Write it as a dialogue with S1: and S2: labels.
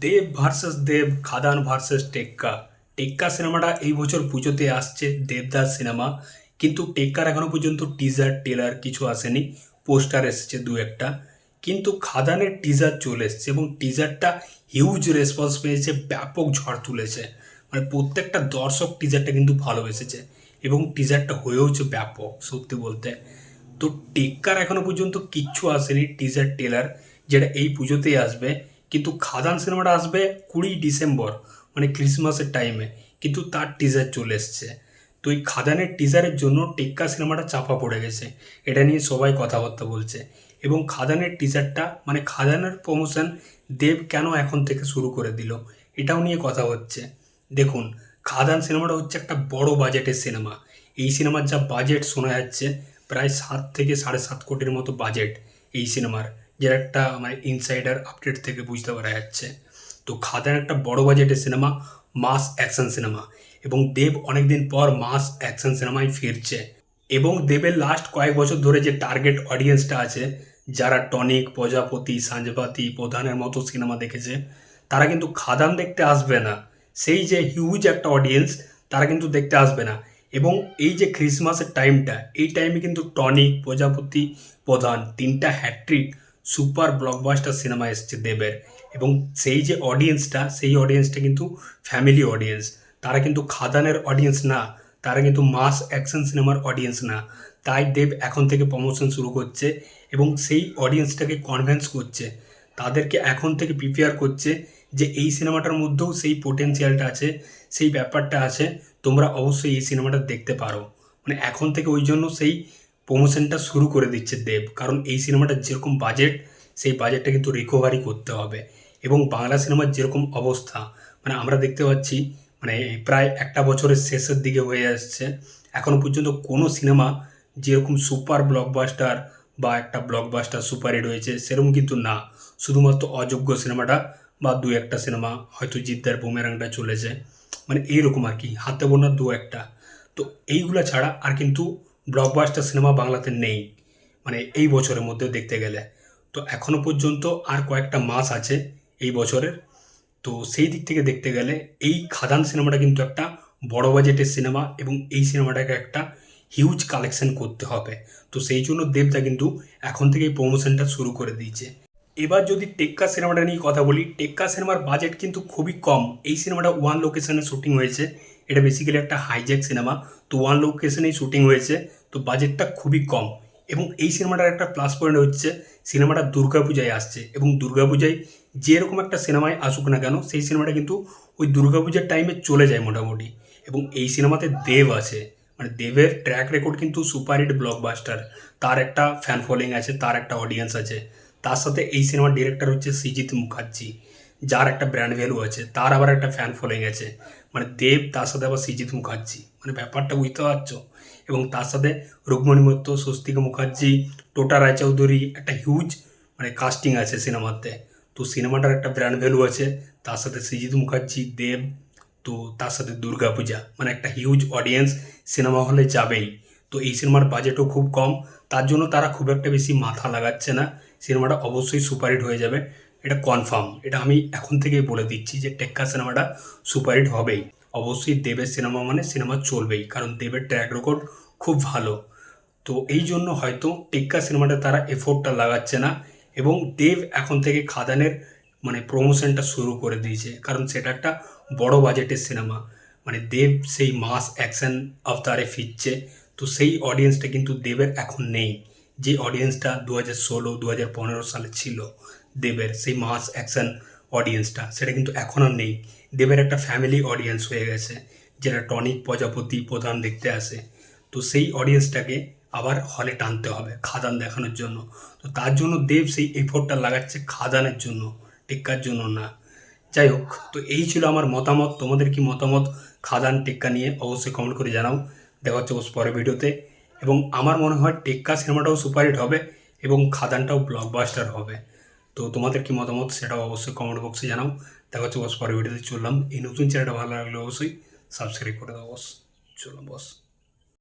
S1: দেব versus দেব, খাদান versus টেক্কা। টেক্কা সিনেমাটা এই বছর পুজোতে আসছে, দেবদাস সিনেমা। কিন্তু টেক্কার এখনো পর্যন্ত টিজার টেলার কিছু আসেনি, পোস্টার এসেছে দু একটা। কিন্তু খাদানের টিজার চলে এসছে এবং টিজারটা হিউজ রেসপন্স পেয়েছে, ব্যাপক ঝড় তুলেছে। মানে প্রত্যেকটা দর্শক টিজারটা কিন্তু ভালোবেসেছে এবং টিজারটা হয়েওছে ব্যাপক, সত্যি বলতে। তো টেক্কার এখনো পর্যন্ত কিচ্ছু আসেনি টিজার টেলার, যেটা এই পুজোতেই আসবে। কিন্তু খাদান সিনেমাটা আসবে 20 ডিসেম্বর, মানে ক্রিসমাসের টাইমে, কিন্তু তার টিজার চলে এসছে। তো এই খাদানের টিজারের জন্য টেক্কা সিনেমাটা চাপা পড়ে গেছে, এটা নিয়ে সবাই কথাবার্তা বলছে। এবং খাদানের টিজারটা মানে খাদানের প্রমোশন দেব কেন এখন থেকে শুরু করে দিল, এটাও নিয়ে কথা হচ্ছে। দেখুন, খাদান সিনেমাটা হচ্ছে একটা বড় বাজেটের সিনেমা। এই সিনেমার যা বাজেট শোনা যাচ্ছে, প্রায় 7 থেকে 7.5 কোটির মতো বাজেট এই সিনেমার, যেটা একটা মানে ইনসাইডার আপডেট থেকে বুঝতে পারা যাচ্ছে। তো খাদান একটা বড় বাজেটের সিনেমা, মাস অ্যাকশন সিনেমা, এবং দেব অনেকদিন পর মাস অ্যাকশন সিনেমায় ফিরছে। এবং দেবের লাস্ট কয়েক বছর ধরে যে টার্গেট অডিয়েন্সটা আছে, যারা টনিক, প্রজাপতি, সাঁঝবাতি, প্রধানের মতো সিনেমা দেখেছে, তারা কিন্তু খাদান দেখতে আসবে না। সেই যে হিউজ একটা অডিয়েন্স, তারা কিন্তু দেখতে আসবে না। এবং এই যে ক্রিসমাসের টাইমটা, এই টাইমে কিন্তু টনিক, প্রজাপতি, প্রধান, তিনটা হ্যাট্রিক সুপার ব্লকবাস্টার সিনেমা এসছে দেবের। এবং সেই যে অডিয়েন্সটা, সেই অডিয়েন্সটা কিন্তু ফ্যামিলি অডিয়েন্স। তারা কিন্তু খাদানের অডিয়েন্স না, তারা কিন্তু মাস অ্যাকশন সিনেমার অডিয়েন্স না। তাই দেব এখন থেকে প্রমোশন শুরু করছে এবং সেই অডিয়েন্সটাকে কনভিন্স করছে, তাদেরকে এখন থেকে প্রিপেয়ার করছে যে এই সিনেমাটার মধ্যেও সেই পোটেনশিয়ালটা আছে, সেই ব্যাপারটা আছে, তোমরা অবশ্যই এই সিনেমাটা দেখতে পারো। মানে এখন থেকে ওই জন্য সেই প্রমোশনটা শুরু করে দিচ্ছে দেব, কারণ এই সিনেমাটার যেরকম বাজেট, সেই বাজেটটা কিন্তু রিকভারি করতে হবে। এবং বাংলা সিনেমার যেরকম অবস্থা, মানে আমরা দেখতে পাচ্ছি, মানে প্রায় একটা বছরের শেষের দিকে হয়ে আসছে, এখনও পর্যন্ত কোনো সিনেমা যেরকম সুপার ব্লকবাস্টার বা একটা ব্লকবাস্টার সুপারহিট হয়েছে সেরকম কিন্তু না। শুধুমাত্র অযোগ্য সিনেমাটা বা দু একটা সিনেমা, হয়তো জিদ্দার বুমেরাংটা চলেছে, মানে এইরকম আর কি, হাতে গোনা দু একটা। তো এইগুলা ছাড়া আর কিন্তু ব্লকবাস্টার সিনেমা বাংলাতে নেই, মানে এই বছরের মধ্যে দেখতে গেলে। তো এখনো পর্যন্ত আর কয়েকটা মাস আছে এই বছরের। তো সেই দিক থেকে দেখতে গেলে এই খাদান সিনেমাটা কিন্তু একটা বড় বাজেটের সিনেমা এবং এই সিনেমাটাকে একটা হিউজ কালেকশন করতে হবে। তো সেই জন্য দেবদা কিন্তু এখন থেকেই প্রমোশনটা শুরু করে দিয়েছে। এবার যদি টেক্কা সিনেমাটা নিয়ে কথা বলি, টেক্কা সিনেমার বাজেট কিন্তু খুবই কম। এই সিনেমাটা ওয়ান লোকেশনে শুটিং হয়েছে, এটা বেসিক্যালি একটা হাইজ্যাক সিনেমা। তো ওয়ান লোকেশনেই শুটিং হয়েছে, তো বাজেটটা খুবই কম। এবং এই সিনেমাটার একটা প্লাস পয়েন্ট হচ্ছে সিনেমাটা দুর্গাপূজায় আসছে, এবং দুর্গাপূজায় যেরকম একটা সিনেমায় আসুক না কেন, সেই সিনেমাটা কিন্তু ওই দুর্গাপূজার টাইমে চলে যায় মোটামুটি। এবং এই সিনেমাতে দেব আছে, মানে দেবের ট্র্যাক রেকর্ড কিন্তু সুপারহিট ব্লকবাস্টার। তার একটা ফ্যান ফলোয়িং আছে, তার একটা অডিয়েন্স আছে। তার সাথে এই সিনেমার ডিরেক্টর হচ্ছে সৃজিত মুখার্জি, যার একটা ব্র্যান্ড ভ্যালু আছে, তার আবার একটা ফ্যান ফলোয়িং আছে। মানে দেব, তার সাথে আবার সৃজিত মুখার্জি, মানে ব্যাপারটা বুঝতে পারছো। এবং তার সাথে রুক্মণী মৈত্র, স্বস্তিকা মুখার্জি, টোটা রায়চৌধুরী, একটা হিউজ মানে কাস্টিং আছে সিনেমাতে। তো সিনেমাটার একটা ব্র্যান্ড ভ্যালু আছে, তার সাথে সৃজিত মুখার্জি, দেব, তো তার সাথে দুর্গাপূজা, মানে একটা হিউজ অডিয়েন্স সিনেমা হলে যাবেই। তো এই সিনেমার বাজেটও খুব কম, তার জন্য তারা খুব একটা বেশি মাথা লাগাচ্ছে না। সিনেমাটা অবশ্যই সুপারহিট হয়ে যাবে, এটা কনফার্ম। এটা আমি এখন থেকেই বলে দিচ্ছি যে টেক্কা সিনেমাটা সুপারহিট হবেই। অবশ্যই দেবের সিনেমা মানে সিনেমা চলবেই, কারণ দেবের ট্র্যাক রেকর্ড খুব ভালো। তো এই জন্য হয়তো টেক্কা সিনেমাটা তারা এফোর্টটা লাগাচ্ছে না। এবং দেব এখন থেকে খাদানের মানে প্রমোশনটা শুরু করে দিয়েছে, কারণ সেটা একটা বড় বাজেটের সিনেমা। মানে দেব সেই মাস অ্যাকশন আবতারে ফিরছে। তো সেই অডিয়েন্সটা কিন্তু দেবের এখন নেই, যে অডিয়েন্সটা 2016-2015 সালে ছিল দেবের, সেই মাস অ্যাকশন অডিয়েন্সটা, সেটা কিন্তু এখন আর নেই। দেবের একটা ফ্যামিলি অডিয়েন্স হয়ে গেছে, যেটা টনিক, প্রজাপতি, প্রধান দেখতে আসে। তো সেই অডিয়েন্সটাকে আবার হলে টানতে হবে খাদান দেখানোর জন্য। তো তার জন্য দেব সেই এফোর্টটা লাগাচ্ছে খাদানের জন্য, টেক্কার জন্য না। যাই হোক, তো এই ছিল আমার মতামত। তোমাদের কি মতামত খাদান টেক্কা নিয়ে অবশ্যই কমেন্ট করে জানাও। দেখা হচ্ছে পরের ভিডিওতে। এবং আমার মনে হয় টেক্কা সিনেমাটাও সুপারহিট হবে এবং খাদানটাও ব্লকবাস্টার হবে। তো তোমাদের কি মতামত সেটাও অবশ্যই কমেন্ট বক্সে জানাও। দেখা হচ্ছে পরের ভিডিওতে। চললাম, এই নতুন চ্যানেলটা ভালো লাগলে অবশ্যই সাবস্ক্রাইব করে দাও বস। চললাম বস।